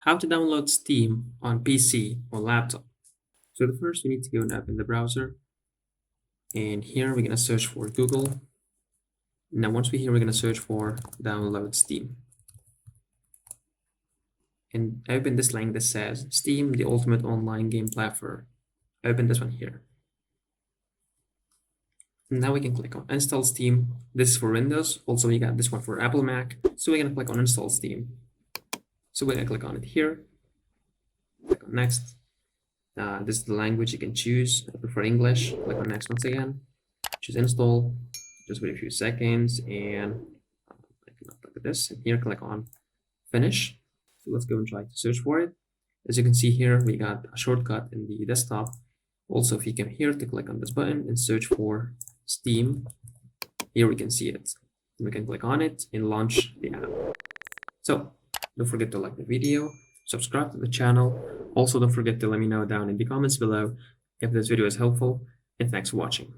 How to download Steam on PC or laptop. So the first we need to go and open the browser, and here we're gonna search for Google. Now once we're here, we're gonna search for download Steam. And open this link that says Steam, the ultimate online game platform. Open this one here. And now we can click on install Steam. This is for Windows. Also, we got this one for Apple Mac. So we're gonna click on install Steam. So we're gonna click on it here. Click on next. This is the language you can choose. I prefer English. Click on next once again. Choose install. Just wait a few seconds and I can look at this. And here, click on finish. So let's go and try to search for it. As you can see here, we got a shortcut in the desktop. Also, if you come here to click on this button and search for Steam, here we can see it. We can click on it and launch the app. So don't forget to like the video, subscribe to the channel. Also, don't forget to let me know down in the comments below if this video is helpful, and thanks for watching.